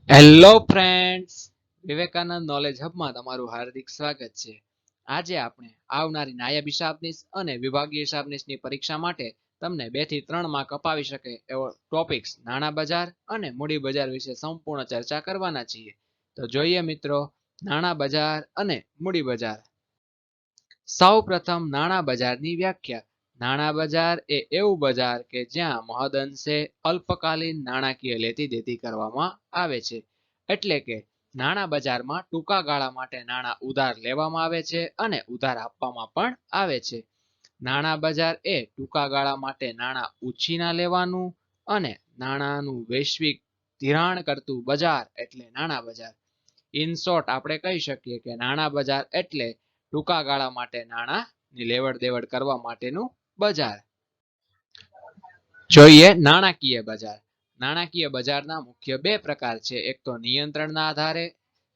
Hello friends, Vivekananda knowledge હબમાં તમારું હાર્દિક સ્વાગત છે. આજે આપણે આવનારી નાયબ હિસાબનીશ અને વિભાગીય હિસાબનીશની પરીક્ષા માટે તમને 2 થી 3 માર્ક અપાવી શકે એવો ટોપિક્સ નાણાં બજાર અને મૂડી બજાર વિશે સંપૂર્ણ ચર્ચા કરવાના છીએ. તો જોઈએ મિત્રો, નાણાં બજાર અને મૂડી બજાર. સૌપ્રથમ નાણાં બજારની વ્યાખ્યા. નાણાં બજાર એ એવું બજાર કે જ્યાં મહદઅંશે અલ્પકાલીન નાણાકીય લેતી દેતી કરવામાં આવે છે. એટલે કે નાણાં બજારમાં ટૂંકા ગાળા માટે નાણાં ઉધાર લેવામાં આવે છે અને ઉધાર આપવામાં પણ આવે છે. નાણાં બજાર એ ટૂંકા ગાળા માટે નાણાં ઉછીના લેવાનું અને નાણાંનું વૈશ્વિક ધિરાણ કરતું બજાર એટલે નાણાં બજાર. ઇન શોર્ટ આપણે કહી શકીએ કે નાણાં બજાર એટલે ટૂંકા ગાળા માટે નાણાંની લેવડ દેવડ કરવા માટેનું બજાર. જોઈએ નાણાકીય બજાર. નાણાકીય બજારના મુખ્ય 2 પ્રકાર છે. એક તો નિયંત્રણના આધારે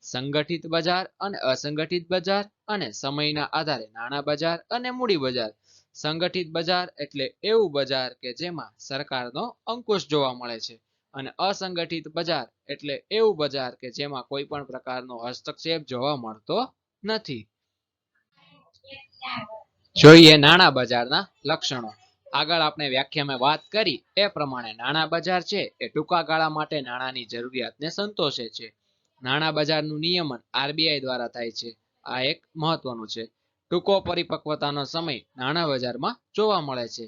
સંગઠિત બજાર અને અસંગઠિત બજાર, અને સમયના આધારે નાણાં બજાર અને મૂડી બજાર. સંગઠિત બજાર એટલે એવું બજાર કે જેમાં સરકારનો અંકુશ જોવા મળે છે, અને અસંગઠિત બજાર એટલે એવું બજાર કે જેમાં કોઈ પણ પ્રકારનો હસ્તક્ષેપ જોવા મળતો નથી. જોઈએ નાણાં બજારના લક્ષણો. આગળ આપણે વ્યાખ્યામાં વાત કરી એ પ્રમાણે નાણાં બજાર છે એ ટૂંકા ગાળા માટે નાણાંની જરૂરિયાતને સંતોષે છે. નાણાં બજારનું નિયમન આરબીઆઈ દ્વારા થાય છે. આ એક મહત્વનું છે. ટૂંકો પરિપક્વતાનો સમય નાણાં બજારમાં જોવા મળે છે.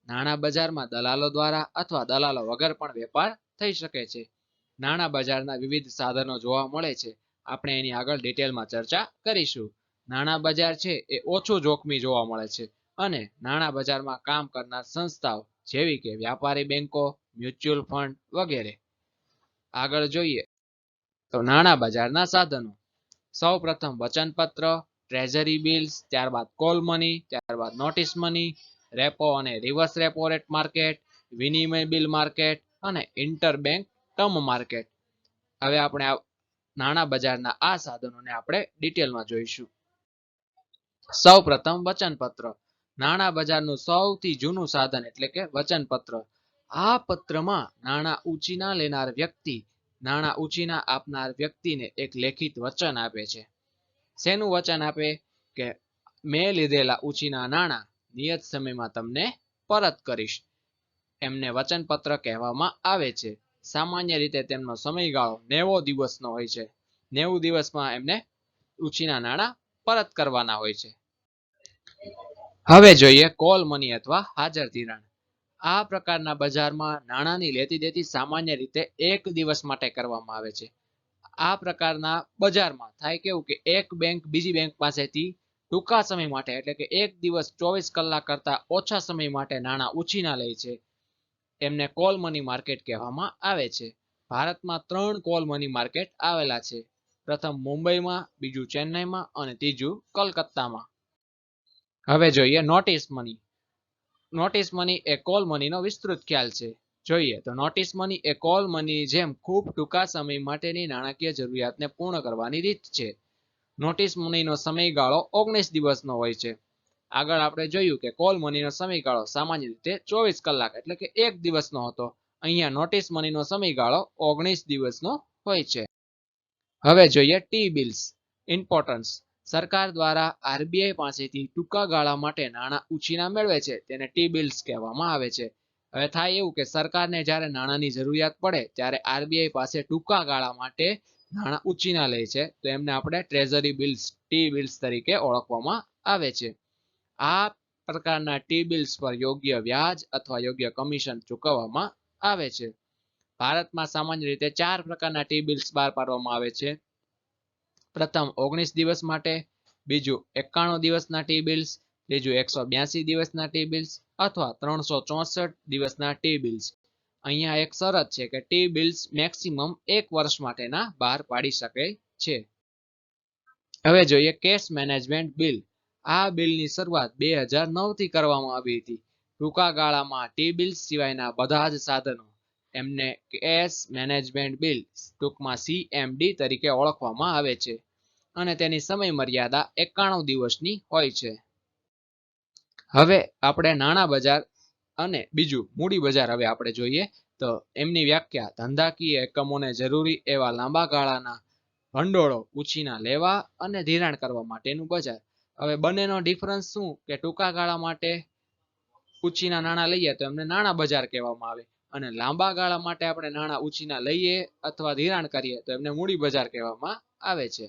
નાણાં બજારમાં દલાલો દ્વારા અથવા દલાલો વગર પણ વેપાર થઈ શકે છે. નાણાં બજારના વિવિધ સાધનો જોવા મળે છે. આપણે એની આગળ ડિટેલમાં ચર્ચા કરીશું. નાણાં બજાર છે એ ઓછું જોખમી જોવા મળે છે, અને નાણાં બજારમાં કામ કરનાર સંસ્થાઓ જેવી કે વ્યાપારી બેંકો, મ્યુચ્યુઅલ ફંડ વગેરે. આગળ જોઈએ તો નાણાં બજારના સાધનો. સૌ પ્રથમ વચનપત્ર, ટ્રેઝરી બિલ્સ, ત્યારબાદ કોલ મની, ત્યારબાદ નોટિસ મની, રેપો અને રિવર્સ રેપો રેટ માર્કેટ, વિનિમય બિલ માર્કેટ અને ઇન્ટરબેંક ટર્મ માર્કેટ. હવે આપણે નાણાં બજારના આ સાધનોને આપણે ડિટેલમાં જોઈશું. સૌ પ્રથમ વચનપત્ર. નાણાં બજારનું સૌથી જૂનું સાધન એટલે કે વચનપત્ર. આ પત્રમાં નાણાં ઉછીના લેનાર વ્યક્તિ નાણાં ઉછીના આપનાર વ્યક્તિને એક લેખિત વચન આપે છે. શેનું વચન આપે? કે મેં લીધેલા ઉછીના નાણાં નિયત સમયમાં તમને પરત કરીશ. એમને વચનપત્ર કહેવામાં આવે છે. સામાન્ય રીતે તેમનો સમયગાળો 90 દિવસનો હોય છે. 90 દિવસમાં એમને ઉછીના નાણાં પરત કરવાના હોય છે. હવે જોઈએ કોલ મની અથવા હાજર ધિરાણ. આ પ્રકારના બજારમાં નાણાંની લેતી દેતી સામાન્ય રીતે 1 દિવસ માટે કરવામાં આવે છે. આ પ્રકારના બજારમાં થાય કેવું કે એક બેંક બીજી બેંક પાસેથી ટૂંકા સમય માટે એટલે કે 1 દિવસ 24 કલાક કરતા ઓછા સમય માટે નાણાં ઉછીના લે છે. એમને કોલ મની માર્કેટ કહેવામાં આવે છે. ભારતમાં 3 કોલ મની માર્કેટ આવેલા છે. પ્રથમ મુંબઈમાં, બીજું ચેન્નઈમાં અને ત્રીજું કલકત્તામાં. હવે જોઈએ નોટિસ મની. નોટિસ મની એ કોલ મનીનો વિસ્તૃત ખ્યાલ છે. જોઈએ તો નોટિસ મની એ કોલ મની જેમ ખૂબ ટૂંકા સમય માટેની નાણાકીય જરૂરિયાતને પૂર્ણ કરવાની રીત છે. નોટિસ મનીનો સમયગાળો 19 દિવસનો હોય છે. આગળ આપણે જોયું કે કોલ મનીનો સમયગાળો સામાન્ય રીતે 24 કલાક એટલે કે 1 દિવસનો હતો. અહીંયા નોટિસ મનીનો સમયગાળો 19 દિવસનો હોય છે. હવે જોઈએ ટી બિલ્સ. ઇમ્પોર્ટન્સ. સરકાર દ્વારા આરબીઆઈ પાસેથી ટૂંકા ગાળા માટે નાણાં ઉછીના મેળવે છે તેને ટી બિલ્સ કહેવામાં આવે છે. હવે થાય એવું કે સરકારને જ્યારે નાણાંની જરૂરિયાત પડે ત્યારે આરબીઆઈ પાસે ટૂંકા ગાળા માટે નાણાં ઉછીના લે છે, તો એમને આપણે ટ્રેઝરી બિલ્સ, ટી બિલ્સ તરીકે ઓળખવામાં આવે છે. આ પ્રકારના ટી બિલ્સ પર યોગ્ય વ્યાજ અથવા યોગ્ય કમિશન ચૂકવવામાં આવે છે. ભારતમાં સામાન્ય રીતે 4 પ્રકારના ટી બિલ્સ બહાર પાડવામાં આવે છે. પ્રથમ 19 દિવસ માટે, બીજું 91 દિવસના ટી બિલ્સ, ત્રીજું 182 દિવસના ટી બિલ્સ અથવા 364 દિવસના ટી બિલ્સ. અહીંયા એક શરત છે કે ટી બિલ્સ મેક્સિમમ 1 વર્ષ માટેના બહાર પાડી શકે છે. હવે જોઈએ કેશ મેનેજમેન્ટ બિલ. આ બિલની શરૂઆત 2009 થી કરવામાં આવી હતી. ટૂંકા ગાળામાં ટી બિલ્સ સિવાયના બધા જ સાધનો એમને કેશ મેનેજમેન્ટ બિલ ટૂંકમાં CMD તરીકે ઓળખવામાં આવે છે, અને તેની સમય મર્યાદા 91 દિવસની હોય છે. હવે આપણે નાણાં બજાર અને બીજું મૂડી બજાર હવે આપણે જોઈએ તો એમની વ્યાખ્યા ધંધાકીય એકમોને જરૂરી એવા લાંબા ગાળાના ભંડોળો ઉછીના લેવા અને ધિરાણ કરવા માટેનું બજાર. હવે બંનેનો ડિફરન્સ શું કે ટૂંકા ગાળા માટે ઉછીના નાણાં લઈએ તો એમને નાણાં બજાર કહેવામાં આવે અને લાંબા ગાળા માટે આપણે નાણાં ઉછીના લઈએ અથવા ધિરાણ કરીએ તો એમને મૂડી બજાર કહેવામાં આવે છે.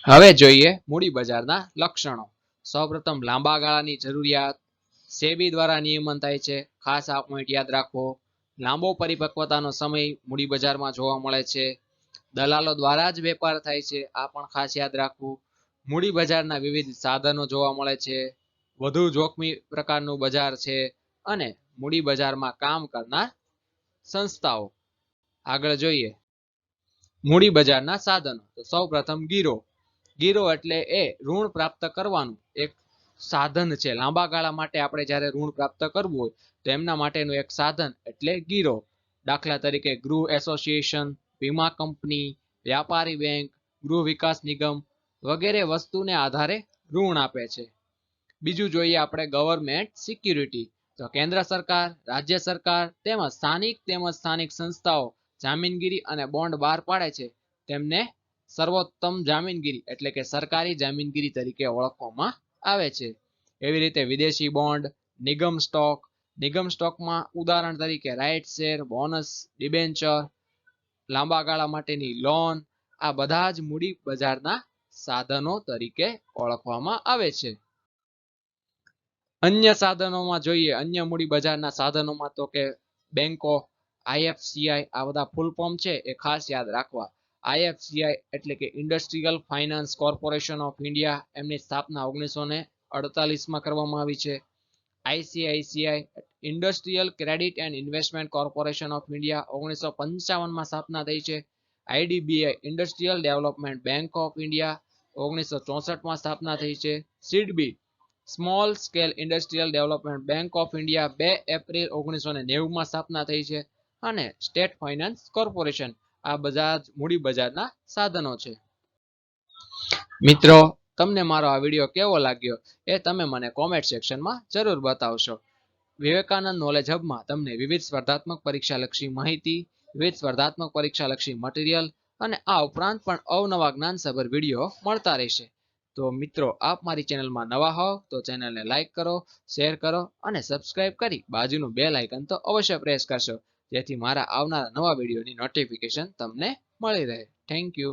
હવે જોઈએ મૂડી બજારના લક્ષણો. સૌપ્રથમ લાંબા ગાળાની જરૂરિયાત. સેબી દ્વારા નિયમન થાય છે. ખાસ આ પોઈન્ટ યાદ રાખો. લાંબો પરિપક્વતાનો સમય મૂડી બજારમાં જોવા મળે છે. દલાલો દ્વારા જ વેપાર થાય છે, આ પણ ખાસ યાદ રાખવું. મૂડી બજારના વિવિધ સાધનો જોવા મળે છે. વધુ જોખમી પ્રકારનું બજાર છે અને મૂડી બજારમાં કામ કરનાર સંસ્થાઓ. આગળ જોઈએ મૂડી બજારના સાધનો. તો સૌપ્રથમ ગીરો. ગીરો એટલે એ ઋણ પ્રાપ્ત કરવાનું એક સાધન છે. લાંબા ગાળા માટે આપણે જ્યારે ઋણ પ્રાપ્ત કરવું હોય તો એમના માટેનું એક સાધન એટલે ગીરો. દાખલા તરીકે ગૃહ એસોસિએશન, વીમા કંપની, વ્યાપારી બેંક, ગૃહ વિકાસ નિગમ વગેરે વસ્તુને આધારે ઋણ આપે છે. બીજું જોઈએ આપણે ગવર્મેન્ટ સિક્યુરિટી. તો કેન્દ્ર સરકાર, રાજ્ય સરકાર તેમજ સ્થાનિક સંસ્થાઓ જામીનગીરી અને બોન્ડ બહાર પાડે છે. તેમને સર્વોત્તમ જામીનગીરી એટલે કે સરકારી જામીનગીરી તરીકે ઓળખવામાં આવે છે. એવી રીતે વિદેશી બોન્ડ, નિગમ સ્ટોક. નિગમ સ્ટોકમાં ઉદાહરણ તરીકે રાઇટ શેર, બોનસ, ડિબેન્ચર, લાંબા ગાળા માટેની લોન, આ બધા જ મૂડી બજારના સાધનો તરીકે ઓળખવામાં આવે છે. અન્ય સાધનોમાં જોઈએ, અન્ય મૂડી બજારના સાધનોમાં તો કે બેંકો, આઈએફસીઆઈ, આ બધા ફૂલ ફોર્મ છે એ ખાસ યાદ રાખવા. આઈએફસીઆઈ એટલે કે industrial finance corporation of India, એમની સ્થાપના 1948માં કરવામાં આવી છે. ICICI industrial credit and investment corporation of India 1955માં સ્થાપના થઈ છે. IDBI industrial development bank of India 1964માં સ્થાપના થઈ છે. SIDBI small scale industrial development bank of India 2 April 1990માં સ્થાપના થઈ છે. અને સ્ટેટ ફાઇનાન્સ કોર્પોરેશન, આ બધા જ મૂડી બજારના સાધનો છે. મિત્રો, તમને મારો આ વિડીયો કેવો લાગ્યો એ તમે મને કોમેન્ટ સેક્શનમાં જરૂર બતાવશો. વિવેકાનંદ નોલેજ હબમાં તમને વિવિધ સ્પર્ધાત્મક પરીક્ષાલક્ષી માહિતી, વિવિધ સ્પર્ધાત્મક પરીક્ષાલક્ષી મટીરિયલ અને આ ઉપરાંત પણ અવનવા જ્ઞાનસભર વિડીયો મળતા રહેશે. તો મિત્રો, આપ મારી ચેનલમાં નવા હોવ તો ચેનલને લાઈક કરો, શેર કરો અને સબસ્ક્રાઇબ કરી બાજુનું બેલ આઇકન તો અવશ્ય પ્રેસ કરશો, જેથી મારા આવનારા નવા વિડીયોની નોટિફિકેશન તમને મળી રહે. Thank you.